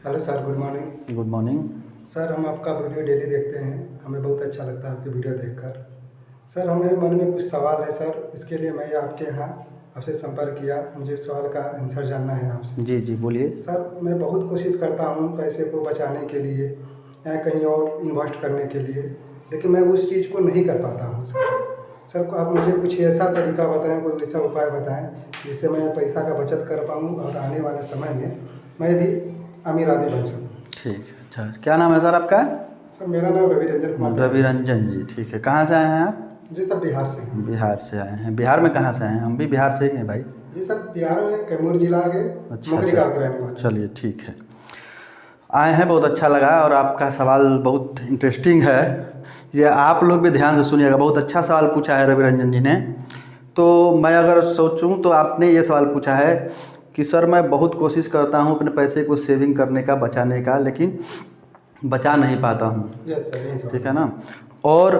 Hello sir, good morning. Good morning. Sir, हम आपका video daily देखते हैं, हमें बहुत अच्छा लगता है आपकी वीडियो देखकर। सर, हमारे मन में कुछ सवाल है सर, इसके लिए मैं आपके यहाँ आपसे संपर्क किया। मुझे सवाल का आंसर जानना है आपसे। जी जी बोलिए। सर, मैं बहुत कोशिश करता हूँ पैसे को बचाने के लिए या कहीं और इन्वेस्ट करने के लिए, लेकिन मैं उस चीज़ को नहीं कर पाता हूँ सर। सर, को आप मुझे कुछ ऐसा तरीका बताएं, कोई ऐसा उपाय बताएं जिससे मैं पैसा का बचत कर पाऊँ और आने वाले समय में मैं भी अमीर आदमी बन सकूँ। ठीक है, अच्छा क्या नाम है सर आपका? सर, मेरा नाम रवि रंजन कुमार। रवि रंजन जी, ठीक है। कहाँ से आए हैं आप? जी सर, बिहार से हैं। बिहार से आए हैं। बिहार में कहाँ से आए हैं? हम भी बिहार से ही हैं भाई। जी सर, बिहार में कैमूर जिला के अच्छा मोगरी अच्छा, गाँव के रहने वाले हैं। चलिए ठीक है। आए हैं, बहुत अच्छा लगा और आपका सवाल बहुत इंटरेस्टिंग है। ये आप लोग भी ध्यान से सुनिएगा, बहुत अच्छा सवाल पूछा है रवि रंजन जी ने। तो मैं अगर सोचूं तो आपने ये सवाल पूछा है कि सर मैं बहुत कोशिश करता हूं अपने पैसे को सेविंग करने का, बचाने का, लेकिन बचा नहीं पाता हूं। यस सर, यही सवाल। ठीक है ना। और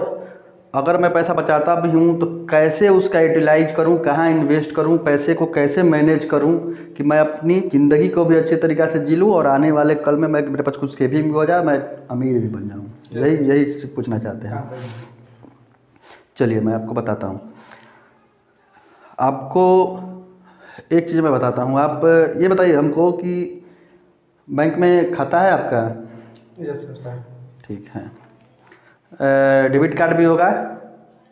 अगर मैं पैसा बचाता भी हूँ तो कैसे उसका यूटिलाइज करूँ, कहाँ इन्वेस्ट करूँ, पैसे को कैसे मैनेज करूँ कि मैं अपनी ज़िंदगी को भी अच्छे तरीक़ा से जी लूँ और आने वाले कल में मैं मेरे पास कुछ सेविंग भी हो जाए, मैं अमीर भी बन जाऊँ। यही पूछना चाहते हैं। चलिए मैं आपको बताता हूँ। आपको एक चीज़ मैं बताता हूँ, आप ये बताइए हमको कि बैंक में खाता है आपका? Yes sir. ठीक है। डेबिट कार्ड भी होगा?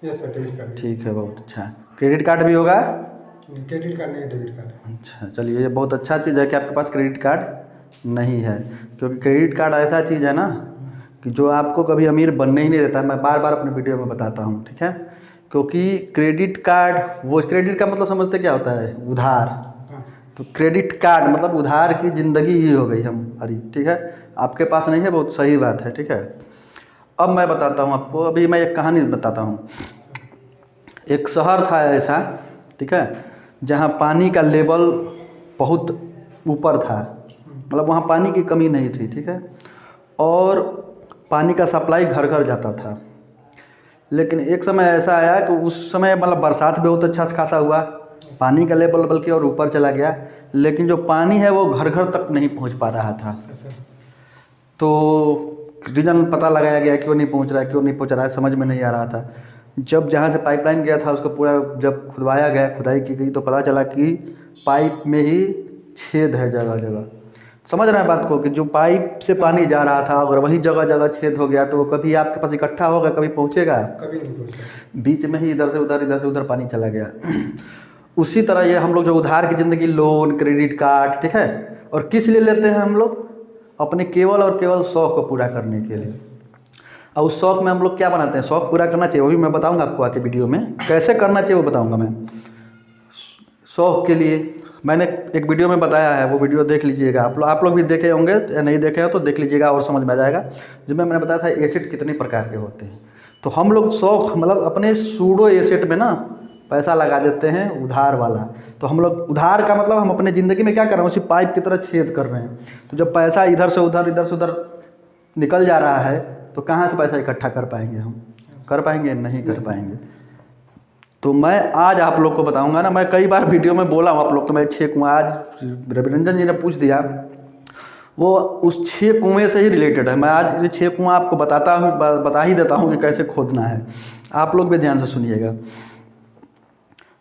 Yes sir, debit card. ठीक है, बहुत अच्छा। क्रेडिट कार्ड भी होगा? क्रेडिट कार्ड नहीं, डेबिट कार्ड। अच्छा चलिए, ये बहुत अच्छा चीज़ है कि आपके पास क्रेडिट कार्ड नहीं है, क्योंकि क्रेडिट कार्ड ऐसा चीज़ है ना कि जो आपको कभी अमीर बनने ही नहीं देता। मैं बार बार अपने वीडियो में बताता हूँ, ठीक है। क्योंकि क्रेडिट कार्ड, वो क्रेडिट का मतलब समझते क्या होता है? उधार। तो क्रेडिट कार्ड मतलब उधार की ज़िंदगी ही हो गई हमारी, ठीक है। आपके पास नहीं है, बहुत सही बात है, ठीक है। अब मैं बताता हूँ आपको, अभी मैं एक कहानी बताता हूँ। एक शहर था ऐसा, ठीक है, जहाँ पानी का लेवल बहुत ऊपर था, मतलब वहाँ पानी की कमी नहीं थी, ठीक है। और पानी का सप्लाई घर घर जाता था। लेकिन एक समय ऐसा आया कि उस समय मतलब बरसात भी बहुत अच्छा खासा हुआ, पानी का लेवल बल्कि और ऊपर चला गया, लेकिन जो पानी है वो घर घर तक नहीं पहुँच पा रहा था। तो रीज़न पता लगाया गया क्यों नहीं पहुंच रहा है, क्यों नहीं पहुंच रहा है, समझ में नहीं आ रहा था। जब जहाँ से पाइपलाइन गया था उसको पूरा जब खुदवाया गया, खुदाई की गई, तो पता चला कि पाइप में ही छेद है जगह जगह। समझ रहे हैं बात को कि जो पाइप से पानी जा रहा था अगर वही जगह जगह छेद हो गया तो कभी आपके पास इकट्ठा होगा, कभी पहुँचेगा? कभी नहीं पहुँचेगा। बीच में ही इधर से उधर पानी चला गया। उसी तरह ये हम लोग जो उधार की ज़िंदगी, लोन, क्रेडिट कार्ड, ठीक है, और किस लिए लेते हैं हम लोग? अपने केवल और केवल शौक़ को पूरा करने के लिए। और उस शौक़ में हम लोग क्या बनाते हैं? शौक़ पूरा करना चाहिए, वो भी मैं बताऊंगा आपको आके वीडियो में कैसे करना चाहिए, वो बताऊंगा मैं। शौक़ के लिए मैंने एक वीडियो में बताया है, वो वीडियो देख लीजिएगा। आप लोग भी देखे होंगे या नहीं देखे हो तो देख लीजिएगा और समझ में आ जाएगा, जिसमें मैंने बताया था एसेट कितने प्रकार के होते हैं। तो हम लोग शौक़ मतलब अपने सूडो एसेट में ना पैसा लगा देते हैं, उधार वाला। तो हम लोग उधार का मतलब हम अपने ज़िंदगी में क्या कर रहे हैं, उसी पाइप की तरह छेद कर रहे हैं। तो जब पैसा इधर से उधर निकल जा रहा है तो कहाँ से पैसा इकट्ठा कर पाएंगे? हम कर पाएंगे? नहीं कर पाएंगे। तो मैं आज आप लोग को बताऊंगा ना, मैं कई बार वीडियो में बोला हूँ आप लोग, तो मैं 6 कुआं, आज रवि रंजन जी ने पूछ दिया, वो उस 6 कुएँ से ही रिलेटेड है। मैं आज ये 6 कुआं आपको बता ही देता हूँ कि कैसे खोदना है। आप लोग भी ध्यान से सुनिएगा।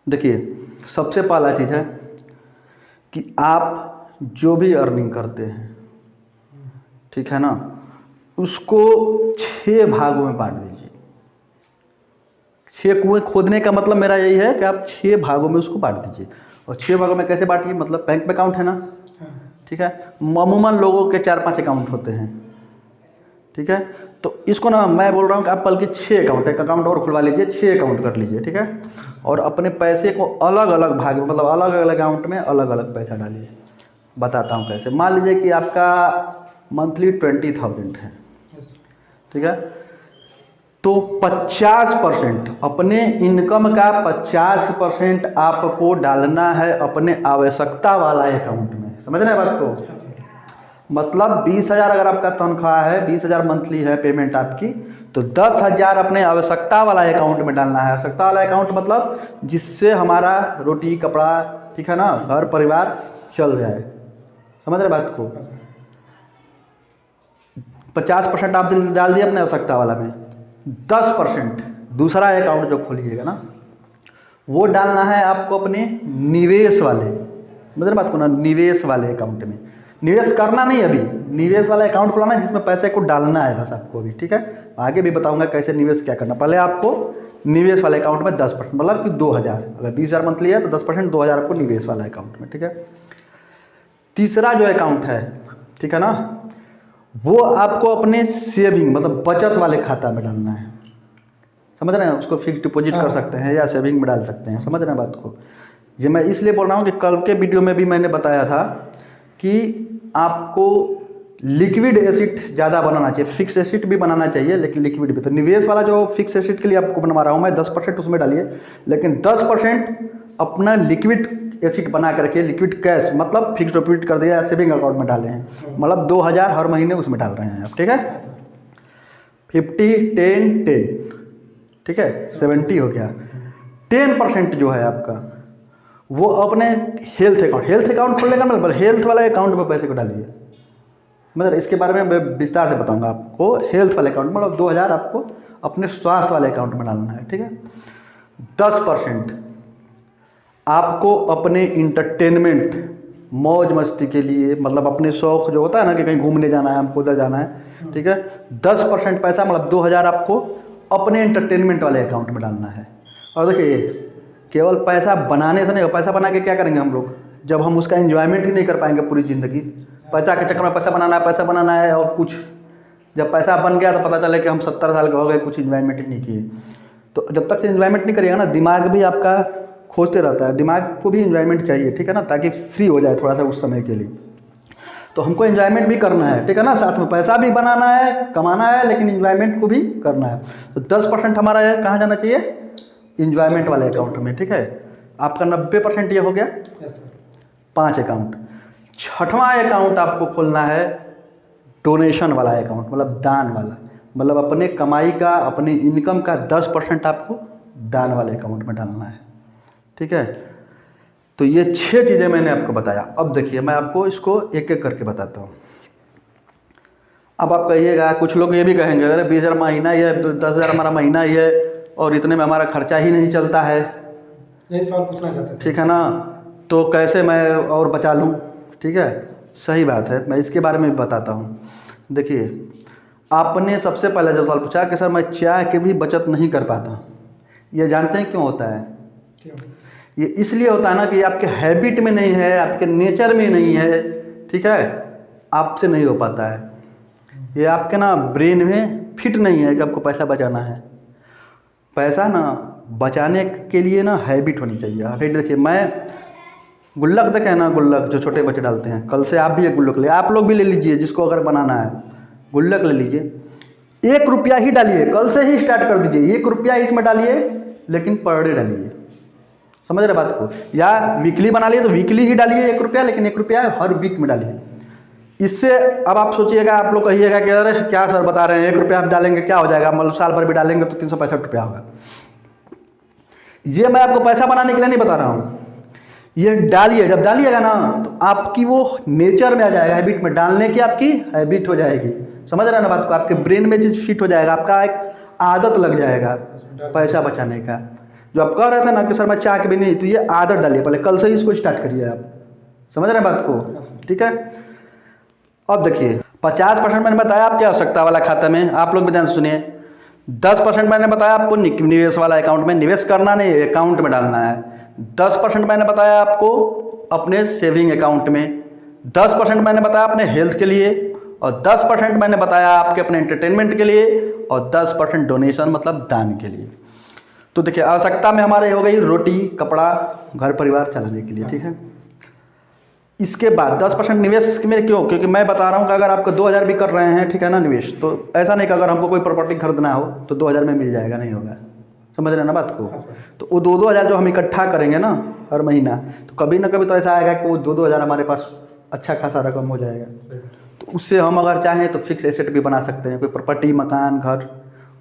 देखिए, सबसे पहला चीज़ है कि आप जो भी अर्निंग करते हैं, ठीक है ना, उसको 6 भागों में बांट दीजिए। 6 कुएँ खोदने का मतलब मेरा यही है कि आप 6 भागों में उसको बांट दीजिए। और 6 भागों में कैसे बांटिए? मतलब बैंक में अकाउंट है ना, ठीक है, अमूमन लोगों के 4-5 अकाउंट होते हैं, ठीक है। तो इसको ना मैं बोल रहा हूँ कि आप बल्कि 6 अकाउंट, एक अकाउंट और खुलवा लीजिए, 6 अकाउंट कर लीजिए, ठीक है। और अपने पैसे को अलग अलग भाग में, मतलब अलग अलग अकाउंट में अलग अलग पैसा डालिए। बताता हूँ कैसे। मान लीजिए कि आपका मंथली 20,000 है, ठीक है, तो 50% अपने इनकम का 50% आपको डालना है अपने आवश्यकता वाला अकाउंट में। समझ रहे हैं बात को? मतलब 20,000 अगर आपका तनख्वाह है, 20,000 मंथली है पेमेंट आपकी, तो 10,000 अपने आवश्यकता वाला अकाउंट में डालना है। आवश्यकता वाला अकाउंट मतलब जिससे हमारा रोटी कपड़ा, ठीक है ना, घर परिवार चल जाए। समझ रहे बात को? 50% आप डाल दिए अपने आवश्यकता वाला में, 10% दूसरा अकाउंट जो खोलिएगा ना वो डालना है आपको अपने निवेश वाले, मतलब बात को ना, निवेश वाले अकाउंट में। निवेश करना नहीं, अभी निवेश वाला अकाउंट खुलाना है जिसमें पैसे को डालना है बस आपको अभी, ठीक है। आगे भी बताऊंगा कैसे निवेश क्या करना। पहले आपको निवेश वाले अकाउंट में 10%, मतलब कि 2000, अगर 20,000 मंथली है तो 10% 2000 आपको निवेश वाला अकाउंट में, ठीक है। तीसरा जो अकाउंट है, ठीक है ना, वो आपको अपने सेविंग मतलब बचत वाले खाता में डालना है, समझ रहे हैं। उसको फिक्स डिपॉजिट कर सकते हैं या सेविंग में डाल सकते हैं, समझ रहे हैं बात को। ये मैं इसलिए बोल रहा हूँ कि कल के वीडियो में भी मैंने बताया था कि आपको लिक्विड एसिड ज़्यादा बनाना चाहिए, फिक्स एसिड भी बनाना चाहिए लेकिन लिक्विड भी। तो निवेश वाला जो फिक्स एसिड के लिए आपको बनवा रहा हूँ मैं, 10% उसमें डालिए, लेकिन 10% अपना लिक्विड एसिड बना कर रखिए, लिक्विड कैश मतलब फिक्स डिपॉजिट कर दिया या सेविंग अकाउंट में डाले हैं, मतलब 2000 हर महीने उसमें डाल रहे हैं आप, ठीक है। 50 10 10, ठीक है, 70 हो गया। 10% जो है आपका वो अपने हेल्थ अकाउंट खोलने का मतलब हेल्थ वाला अकाउंट में पैसे को डालिए, मतलब इसके बारे में मैं विस्तार से बताऊंगा आपको। हेल्थ वाले अकाउंट मतलब 2000 आपको अपने स्वास्थ्य वाले अकाउंट में डालना है, ठीक है। 10% आपको अपने इंटरटेनमेंट मौज मस्ती के लिए, मतलब अपने शौक जो होता है ना कि कहीं घूमने जाना है, हमको उधर जाना है, ठीक है। 10% पैसा मतलब 2000 आपको अपने एंटरटेनमेंट वाले अकाउंट में डालना है। और देखिए केवल पैसा बनाने से नहीं, पैसा बना के क्या करेंगे हम लोग जब हम उसका एंजॉयमेंट ही नहीं कर पाएंगे पूरी ज़िंदगी। पैसा के चक्कर में पैसा बनाना है और कुछ जब पैसा बन गया तो पता चले कि हम 70 साल के हो गए, कुछ एंजॉयमेंट ही नहीं किए। तो जब तक से एंजॉयमेंट नहीं करिएगा ना, दिमाग भी आपका खोजते रहता है, दिमाग को भी एंजॉयमेंट चाहिए, ठीक है ना, ताकि फ्री हो जाए थोड़ा सा उस समय के लिए। तो हमको एंजॉयमेंट भी करना है, ठीक है ना, साथ में पैसा भी बनाना है, कमाना है, लेकिन एंजॉयमेंट को भी करना है। तो 10% हमारा कहाँ जाना चाहिए, एंजॉयमेंट वाले अकाउंट में, ठीक है। आपका 90% ये हो गया। 5 अकाउंट। छठवां अकाउंट आपको खोलना है डोनेशन वाला अकाउंट, मतलब दान वाला, मतलब अपने कमाई का, अपनी इनकम का 10% आपको दान वाले अकाउंट में डालना है, ठीक है। तो ये 6 चीज़ें मैंने आपको बताया। अब देखिए मैं आपको इसको एक एक करके बताता हूँ। अब आप कहिएगा, कुछ लोग ये भी कहेंगे अरे 20,000 महीना ही है, 10,000 हमारा महीना ही है और इतने में हमारा खर्चा ही नहीं चलता है, यही सवाल पूछना चाहते थे, ठीक है ना, तो कैसे मैं और बचा लूँ, ठीक है। सही बात है, मैं इसके बारे में भी बताता हूँ। देखिए आपने सबसे पहले जो सवाल पूछा कि सर मैं चाह के भी बचत नहीं कर पाता, ये जानते हैं क्यों होता है? क्यों? ये इसलिए होता है ना कि आपके हैबिट में नहीं है, आपके नेचर में नहीं है, ठीक है, आपसे नहीं हो पाता है। ये आपके ना ब्रेन में फिट नहीं है कि आपको पैसा बचाना है। पैसा ना बचाने के लिए ना हैबिट होनी चाहिए। हैबिट देखिए, मैं गुल्लक देखें ना, गुल्लक जो छोटे बच्चे डालते हैं, कल से आप भी एक गुल्लक ले, आप लोग भी ले लीजिए जिसको अगर बनाना है, गुल्लक ले लीजिए, 1 रुपया ही डालिए, कल से ही स्टार्ट कर दीजिए, 1 रुपया इसमें डालिए, लेकिन पर डे डालिए, समझ रहे बात को। या वीकली बना लिए तो वीकली ही डालिए 1 रुपया, लेकिन 1 रुपया हर वीक में डालिए। इससे अब आप सोचिएगा, आप लोग कहिएगा कि अरे क्या सर बता रहे हैं, 1 रुपया आप डालेंगे क्या हो जाएगा, मतलब साल भर भी डालेंगे तो 365 रुपया होगा। ये मैं आपको पैसा बनाने के लिए नहीं बता रहा हूँ, ये डालिए, जब डालिएगा ना तो आपकी वो नेचर में आ जाएगा, हैबिट में, डालने की आपकी हैबिट हो जाएगी, समझ रहे हैं ना बात को। आपके ब्रेन में चीज़ फिट हो जाएगा, आपका एक आदत लग जाएगा पैसा बचाने का। जो आप कह रहे थे ना कि सर मैं चाह के भी नहीं, तो ये आदत डालिए, पहले कल से ही इसको स्टार्ट करिए आप, समझ रहे हैं बात को, ठीक है। अब देखिए 50% मैंने बताया आपकी आवश्यकता वाला खाता में, आप लोग भी ध्यान से सुनिए। 10% मैंने बताया आपको निवेश वाला अकाउंट में, निवेश करना नहीं अकाउंट में डालना है। 10% मैंने बताया आपको अपने सेविंग अकाउंट में, 10% मैंने बताया अपने हेल्थ के लिए, और 10% मैंने बताया आपके अपने एंटरटेनमेंट के लिए, और 10% डोनेशन मतलब दान के लिए। तो देखिए आवश्यकता में हमारे हो गई रोटी कपड़ा घर परिवार चलाने के लिए, ठीक है। इसके बाद 10% निवेश में, क्यों? क्योंकि मैं बता रहा हूँ कि अगर आपको 2000 भी कर रहे हैं, ठीक है ना, निवेश, तो ऐसा नहीं कि अगर हमको कोई प्रॉपर्टी खरीदना हो तो 2000 में मिल जाएगा, नहीं होगा, समझ रहे हैं ना बात को। तो वो 2-2 हज़ार जो हम इकट्ठा करेंगे ना हर महीना, तो कभी ना कभी तो ऐसा आएगा कि वो 2-2 हज़ार हमारे पास अच्छा खासा रकम हो जाएगा। तो उससे हम अगर चाहें तो फिक्स एसेट भी बना सकते हैं, कोई प्रॉपर्टी मकान घर।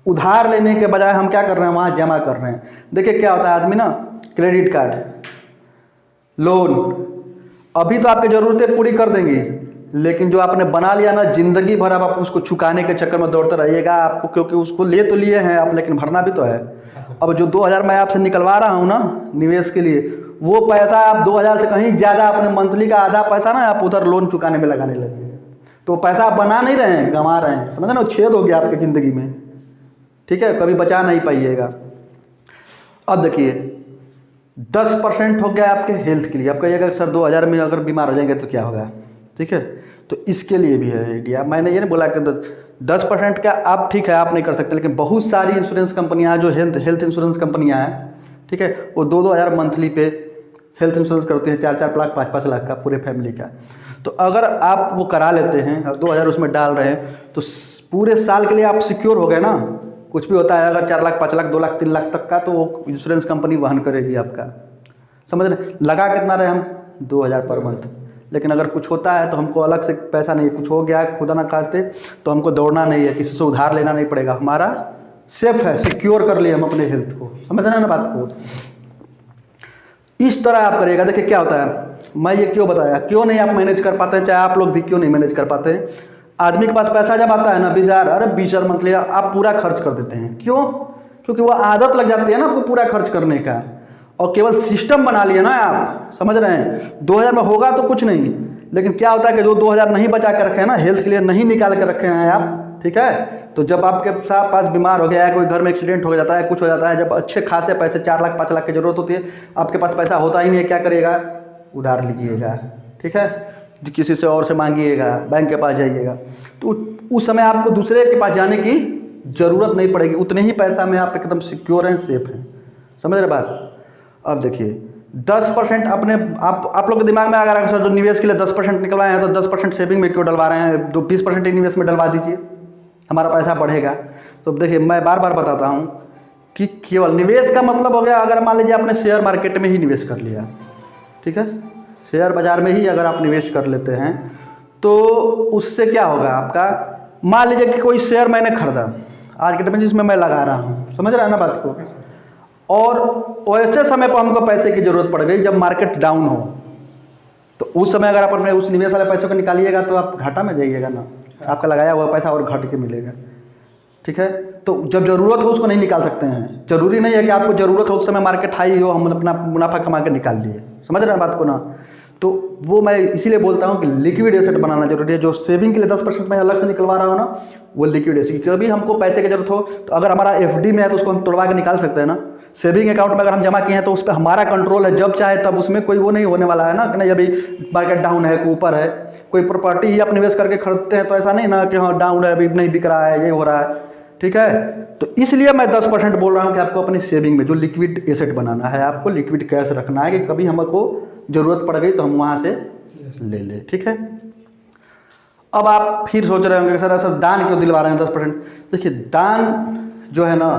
उधार लेने के बजाय हम क्या कर रहे हैं, वहाँ जमा कर रहे हैं। देखिए क्या होता है, आदमी ना क्रेडिट कार्ड लोन अभी तो आपकी ज़रूरतें पूरी कर देंगी, लेकिन जो आपने बना लिया ना, जिंदगी भर आप उसको चुकाने के चक्कर में दौड़ते रहिएगा आपको, क्योंकि उसको ले तो लिए हैं आप, लेकिन भरना भी तो है। अब जो 2000 मैं आपसे निकलवा रहा हूँ ना निवेश के लिए, वो पैसा आप 2000 से कहीं ज़्यादा अपने मंथली का आधा पैसा ना आप उधर लोन चुकाने में लगाने लगे, तो पैसा आप बना नहीं रहे हैं, गंवा रहे हैं, समझे ना, छेद हो गया आपकी ज़िंदगी में, ठीक है, कभी बचा नहीं पाइएगा। अब देखिए 10% हो गया आपके हेल्थ के लिए। आप कहिएगा सर 2000 में अगर बीमार हो जाएंगे तो क्या होगा, ठीक है, तो इसके लिए भी है आइडिया। मैंने ये नहीं बोला कि 10% का आप, ठीक है, आप नहीं कर सकते, लेकिन बहुत सारी इंश्योरेंस कंपनियां जो हेल्थ इंश्योरेंस कंपनियां हैं, ठीक है, वो 2-2 हज़ार मंथली पे हेल्थ इंश्योरेंस करते हैं, 4-4 लाख 5-5 लाख का पूरे फैमिली का। तो अगर आप वो करा लेते हैं और 2000 उसमें डाल रहे हैं, तो पूरे साल के लिए आप सिक्योर हो गए ना। कुछ भी होता है अगर 4 लाख 5 लाख 2 लाख 3 लाख तक का, तो वो इंश्योरेंस कंपनी वहन करेगी आपका, समझ रहे। लगा कितना रहे हम 2000 पर मंथ, लेकिन अगर कुछ होता है तो हमको अलग से पैसा नहीं, कुछ हो गया खुदा ना खास्ते, तो हमको दौड़ना नहीं है, किसी से उधार लेना नहीं पड़ेगा, हमारा सेफ है, सिक्योर कर लिए हम अपने हेल्थ को, समझ रहे हैं ना बात को। इस तरह आप करिएगा। देखिए क्या होता है, मैं ये क्यों बताया, क्यों नहीं आप मैनेज कर पाते हैं, चाहे आप लोग भी क्यों नहीं मैनेज कर पाते हैं। आदमी के पास पैसा जब आता है ना 20,000, अरे 20,000 मंथली आप पूरा खर्च कर देते हैं। क्यों? क्योंकि वो आदत लग जाती है ना आपको पूरा खर्च करने का, और केवल सिस्टम बना लिया ना आप, समझ रहे हैं। 2000 में होगा तो कुछ नहीं, लेकिन क्या होता है कि जो 2000 नहीं बचा के रखे हैं ना, हेल्थ के लिए नहीं निकाल के रखे हैं आप, ठीक है, तो जब आपके पास बीमार हो गया है, कोई घर में एक्सीडेंट हो जाता है, कुछ हो जाता है, जब अच्छे खासे पैसे 4 लाख 5 लाख की जरूरत होती है, आपके पास पैसा होता ही नहीं है, क्या करिएगा, उधार लीजिएगा, ठीक है, किसी से और से मांगिएगा, बैंक के पास जाइएगा, तो उस समय आपको दूसरे के पास जाने की ज़रूरत नहीं पड़ेगी, उतने ही पैसा में आप एकदम सिक्योर हैं, सेफ हैं, समझ रहे बात। अब देखिए 10% अपने आप लोग के दिमाग में अगर सर जो निवेश के लिए 10% निकलवाए हैं, तो 10% सेविंग में क्यों डलवा रहे हैं, तो 20% ही निवेश में डलवा दीजिए, हमारा पैसा बढ़ेगा। तो देखिए मैं बार बार बताता हूँ कि केवल निवेश का मतलब हो गया, अगर मान लीजिए आपने शेयर मार्केट में ही निवेश कर लिया, ठीक है, शेयर बाजार में ही अगर आप निवेश कर लेते हैं, तो उससे क्या होगा आपका, मान लीजिए कि कोई शेयर मैंने खरीदा आज के टाइम में जिसमें मैं लगा रहा हूँ, समझ रहा है ना बात को, और वैसे समय पर हमको पैसे की ज़रूरत पड़ गई जब मार्केट डाउन हो, तो उस समय अगर आप अपने उस निवेश वाले पैसों को निकालिएगा तो आप घाटा में जाइएगा ना, आपका लगाया हुआ पैसा और घट के मिलेगा, ठीक है। तो जब ज़रूरत हो उसको नहीं निकाल सकते हैं, ज़रूरी नहीं है कि आपको ज़रूरत हो उस समय मार्केट हाई हो हम अपना मुनाफा कमा के निकाल लिए, समझ रहे हैं बात को ना। तो वो मैं इसीलिए बोलता हूँ कि लिक्विड एसेट बनाना जरूरी है। जो सेविंग के लिए 10% मैं अलग से निकलवा रहा हूँ ना, वो लिक्विड एसेट, कभी हमको पैसे की जरूरत हो तो अगर हमारा FD में है तो उसको हम तोड़वा के निकाल सकते हैं ना। सेविंग अकाउंट में अगर हम जमा किए हैं तो उस पर हमारा कंट्रोल है, जब चाहे तब, उसमें कोई वो नहीं होने वाला है ना कि नहीं अभी मार्केट डाउन है, ऊपर है। कोई प्रॉपर्टी ही आप निवेश करके खरीदते हैं तो ऐसा नहीं ना कि हाँ डाउन है, अभी नहीं बिक रहा है, ये हो रहा है, ठीक है। तो इसलिए मैं 10% बोल रहा हूँ कि आपको अपनी सेविंग में जो लिक्विड एसेट बनाना है, आपको लिक्विड कैश रखना है कि कभी हमको ज़रूरत पड़ गई तो हम वहाँ से ले ले, ठीक है। अब आप फिर सोच रहे होंगे सर ऐसा दान क्यों दिलवा रहे हैं 10%। देखिए दान जो है ना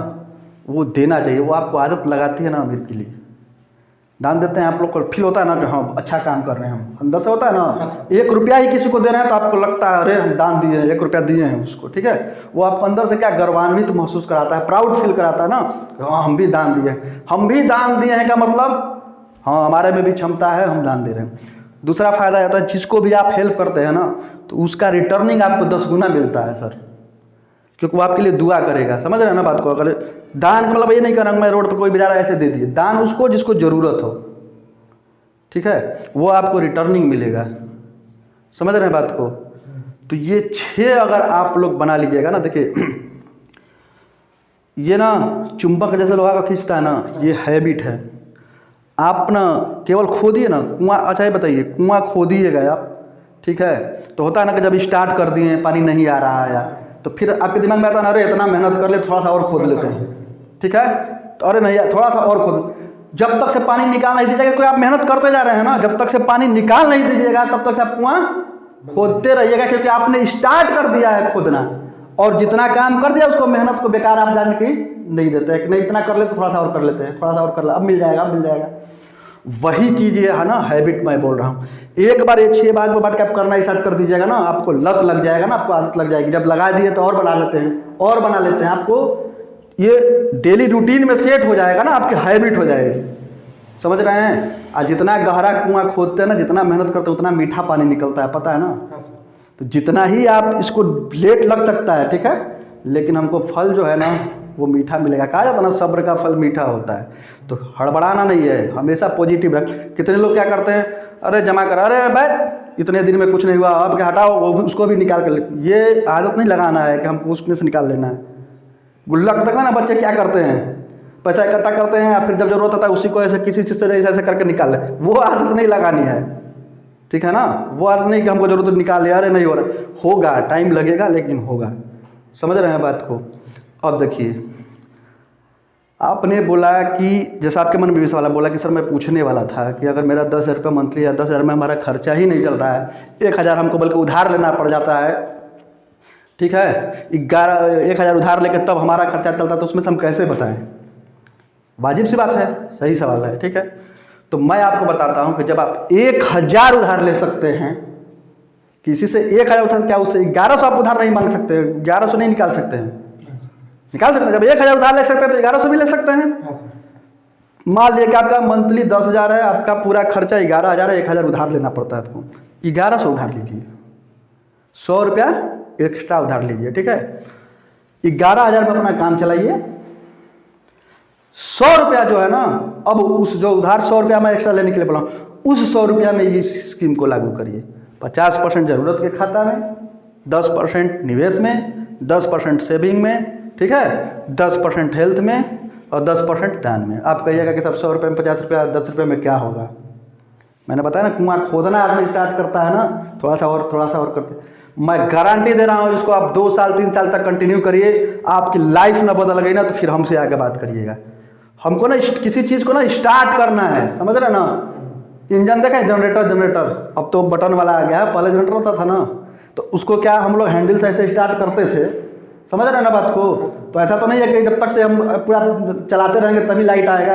वो देना चाहिए, वो आपको आदत लगाती है ना अमीर के लिए। दान देते हैं आप लोग को फील होता है ना कि हाँ अच्छा काम कर रहे हैं, हम अंदर से होता है ना। 1 रुपया ही किसी को दे रहे हैं तो आपको लगता है अरे हम दान दिए हैं, 1 रुपया दिए हैं उसको, ठीक है। वो आपको अंदर से क्या गर्वान्वित महसूस कराता है, प्राउड फील कराता है ना, हाँ हम भी दान दिए, हम भी दान दिए हैं का मतलब हाँ हमारे में भी क्षमता है, हम दान दे रहे हैं। दूसरा फायदा होता है जिसको भी आप हेल्प करते हैं ना तो उसका रिटर्निंग आपको 10 गुना मिलता है सर, क्योंकि वो आपके लिए दुआ करेगा, समझ रहे हैं ना बात को। अगर दान का मतलब ये नहीं करूँगा मैं रोड पर कोई बेचारा ऐसे दे दिए, दान उसको जिसको ज़रूरत हो, ठीक है, वो आपको रिटर्निंग मिलेगा, समझ रहे हैं बात को। तो ये 6 अगर आप लोग बना लीजिएगा ना, देखिए ये ना चुंबक जैसे लोहा का खींचता है ना, ये हैबिट है। आप ना केवल खोदिए ना कुआं, अच्छा ये बताइए कुआं खोदिएगा आप, ठीक है, तो होता है ना कि जब स्टार्ट कर दिए पानी नहीं आ रहा है तो फिर आपके दिमाग में आता है ना अरे इतना मेहनत कर ले थोड़ा सा और खोद लेते हैं, ठीक है, तो अरे नहीं थोड़ा सा और खोद। जब तक से पानी निकाल नहीं दीजिएगा, कोई आप मेहनत करते जा रहे हैं ना, जब तक से पानी निकाल नहीं दीजिएगा तब तक से आप कुआं खोदते रहिएगा, क्योंकि आपने स्टार्ट कर दिया है खोदना, और जितना काम कर दिया उसको मेहनत को बेकार आप जान के नहीं देते कि नहीं इतना कर ले तो थोड़ा सा और कर लेते हैं, थोड़ा सा और कर ले अब मिल जाएगा, अब मिल जाएगा। वही चीज़ ये है ना हैबिट मैं बोल रहा हूँ। एक बार ये 6 भाग में बांट के आप करना स्टार्ट कर दीजिएगा ना, आपको लत लग जाएगा ना, आपको आदत लग जाएगी। जब लगा दिए तो और बना लेते हैं और बना लेते हैं, आपको ये डेली रूटीन में सेट हो जाएगा ना, आपकी हैबिट हो जाएगी, समझ रहे हैं। और जितना गहरा कुआं खोदते हैं ना, जितना मेहनत करते हैं उतना मीठा पानी निकलता है, पता है ना। तो जितना ही आप इसको लेट लग सकता है, ठीक है, लेकिन हमको फल जो है ना वो मीठा मिलेगा। कहा जाता है ना, सब्र का फल मीठा होता है। तो हड़बड़ाना नहीं है, हमेशा पॉजिटिव रख। कितने लोग क्या करते हैं, अरे जमा कर, अरे भाई इतने दिन में कुछ नहीं हुआ, अब क्या हटाओ, वो उसको भी निकाल कर। ये आदत नहीं लगाना है कि हमको उसमें से निकाल लेना है। गुल्लक तक ना बच्चे क्या करते हैं, पैसा इकट्ठा करते हैं, फिर जब जरूरत होता है उसी को ऐसे किसी चीज़ से ऐसे करके निकाल ले। वो आदत नहीं लगानी है, ठीक है ना। वो आदत नहीं कि हमको जरूरत है निकाल ले, अरे नहीं हो रहा, होगा, टाइम लगेगा लेकिन होगा। समझ रहे हैं बात को। अब देखिए, आपने बोला कि जैसा आपके मन में भी सवाल बोला कि सर मैं पूछने वाला था कि अगर मेरा 10,000 रुपये मंथली या 10,000 में हमारा खर्चा ही नहीं चल रहा है, 1,000 हमको बल्कि उधार लेना पड़ जाता है, ठीक है, 1,000 उधार लेकर तब हमारा खर्चा चलता है, तो उसमें से हम कैसे बताएं। वाजिब सी बात है, सही सवाल है, ठीक है। तो मैं आपको बताता हूं कि जब आप 1,000 उधार ले सकते हैं किसी से, 1,000 उधार, क्या उससे 1,100 आप उधार नहीं मांग सकते, 1,100 नहीं निकाल सकते हैं, निकाल सकते हैं। जब 1,000 उधार ले सकते हैं तो 1,100 भी ले सकते हैं। मान लीजिए कि आपका मंथली 10,000 है, आपका पूरा खर्चा 11,000 है, 1,000 उधार लेना पड़ता है आपको, 1,100 उधार लीजिए, 100 रुपया एक्स्ट्रा उधार लीजिए, ठीक है। 11,000 में अपना काम चलाइए। 100 रुपया जो है ना, अब उस जो उधार 100 रुपया मैं एक्स्ट्रा लेने के लिए बोला हूँ, उस 100 रुपया में ये स्कीम को लागू करिए। 50% जरूरत के खाता में, 10% निवेश में, 10% सेविंग में, ठीक है, 10% हेल्थ में और 10% दान में। आप कहिएगा कि सब 100 रुपये में 50 रुपया 10 रुपये में क्या होगा। मैंने बताया ना, कुआं खोदना आदमी स्टार्ट करता है ना, थोड़ा सा और करते। मैं गारंटी दे रहा हूँ, इसको आप 2 साल 3 साल तक कंटिन्यू करिए, आपकी लाइफ ना बदल गई ना तो फिर हमसे आगे बात करिएगा। हमको ना किसी चीज़ को ना स्टार्ट करना है, समझ रहे ना। इंजन देखा है, जनरेटर, अब तो बटन वाला आ गया है, पहले जनरेटर होता था ना, तो उसको क्या हम लोग हैंडल से ऐसे स्टार्ट करते थे, समझ रहे ना बात को। तो ऐसा तो नहीं है कि जब तक से हम पूरा चलाते रहेंगे तभी लाइट आएगा।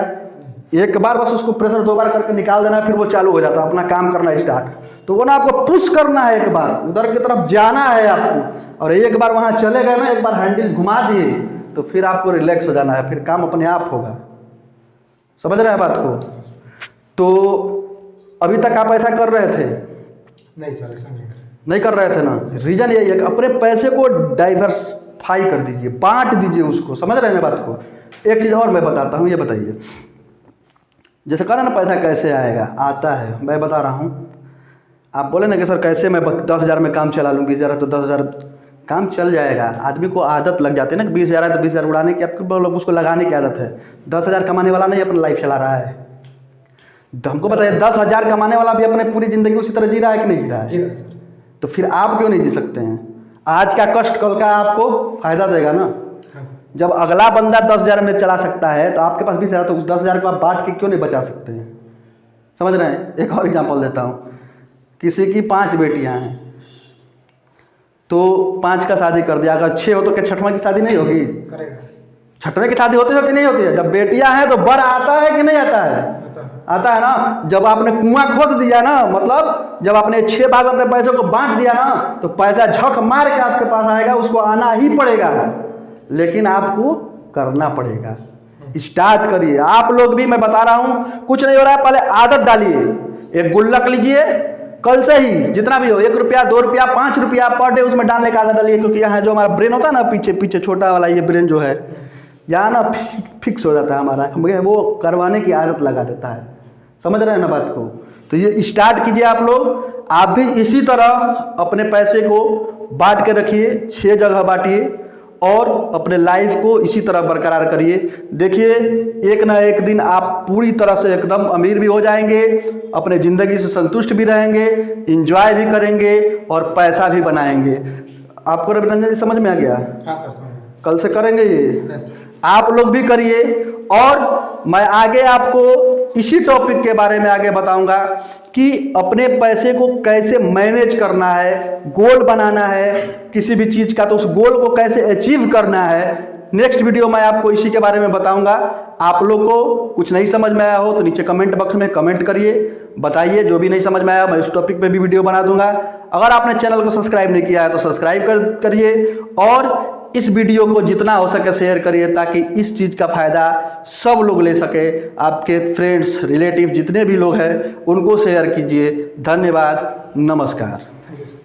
एक बार बस उसको प्रेशर 2 बार करके निकाल देना है, फिर वो चालू हो जाता है, अपना काम करना स्टार्ट। तो वो ना आपको पुश करना है, एक बार उधर की तरफ जाना है आपको, और एक बार वहाँ चले गए ना, एक बार हैंडल घुमा दिए तो फिर आपको रिलैक्स हो जाना है, फिर काम अपने आप होगा। समझ रहे हैं बात को। तो अभी तक आप ऐसा कर रहे थे? नहीं सर, ऐसा नहीं कर रहे थे ना। रीजन यही है कि अपने पैसे को डाइवर्सिफाई कर दीजिए, बांट दीजिए उसको। समझ रहे हैं बात को। एक चीज़ और मैं बताता हूँ, ये बताइए, जैसे कहा ना पैसा कैसे आएगा, आता है, मैं बता रहा हूँ। आप बोले ना कि सर कैसे मैं 10,000 में काम चला लूँ, 20,000 है तो 10,000 काम चल जाएगा। आदमी को आदत लग जाती है ना, 20,000 है तो 20,000 उड़ाने की, आपको उसको लगाने की आदत है। 10,000 कमाने वाला नहीं अपनी लाइफ चला रहा है। हमको बताइए, 10,000 कमाने वाला भी अपने पूरी ज़िंदगी उसी तरह जी रहा है कि नहीं जी रहा है? तो फिर आप क्यों नहीं जी सकते हैं? आज का कष्ट कल का आपको फायदा देगा ना। जब अगला बंदा 10,000 में चला सकता है तो आपके पास 20,000, तो उस 10,000 को आप बांट के क्यों नहीं बचा सकते हैं? समझ रहे हैं। एक और एग्जांपल देता हूँ। किसी की 5 बेटियां हैं, तो 5 का शादी कर दिया। अगर 6 हो तो क्या 6वां की शादी नहीं होगी? करेगा। 6वें की शादी होती है कि नहीं होती है? जब बेटियां हैं तो बर आता है कि नहीं आता है? आता है ना। जब आपने कुआं खोद दिया ना, मतलब जब आपने 6 भाग अपने पैसों को बांट दिया ना, तो पैसा झक मार के आपके पास आएगा, उसको आना ही पड़ेगा, लेकिन आपको करना पड़ेगा। स्टार्ट करिए। आप लोग भी, मैं बता रहा हूं, कुछ नहीं हो रहा है, पहले आदत डालिए। एक गुल्लक लीजिए, कल से ही जितना भी हो, 1 रुपया 2 रुपया 5 रुपया पर डे उसमें डालने का आदत डालिए। क्योंकि यहाँ जो हमारा ब्रेन होता है ना, पीछे छोटा वाला ये ब्रेन जो है, यहाँ ना फिक्स हो जाता है हमारा, वो करवाने की आदत लगा देता है। समझ रहे हैं ना बात को। तो ये स्टार्ट कीजिए आप लोग। आप भी इसी तरह अपने पैसे को बांट के रखिए, 6 जगह बांटिए और अपने लाइफ को इसी तरह बरकरार करिए। देखिए, एक ना एक दिन आप पूरी तरह से एकदम अमीर भी हो जाएंगे, अपने ज़िंदगी से संतुष्ट भी रहेंगे, एंजॉय भी करेंगे और पैसा भी बनाएंगे। आपको रविरंजन जी समझ में आ गया? हाँ सर, समझ। कल से करेंगे ये, आप लोग भी करिए। और मैं आगे आपको इसी टॉपिक के बारे में आगे बताऊंगा कि अपने पैसे को कैसे मैनेज करना है, गोल बनाना है किसी भी चीज़ का, तो उस गोल को कैसे अचीव करना है। नेक्स्ट वीडियो मैं आपको इसी के बारे में बताऊंगा। आप लोग को कुछ नहीं समझ में आया हो तो नीचे कमेंट बॉक्स में कमेंट करिए, बताइए। जो भी नहीं समझ में आया मैं उस टॉपिक पे भी वीडियो बना दूंगा। अगर आपने चैनल को सब्सक्राइब नहीं किया है तो सब्सक्राइब करिए और इस वीडियो को जितना हो सके शेयर करिए, ताकि इस चीज़ का फ़ायदा सब लोग ले सके। आपके फ्रेंड्स, रिलेटिव जितने भी लोग हैं उनको शेयर कीजिए। धन्यवाद, नमस्कार। Thank you sir.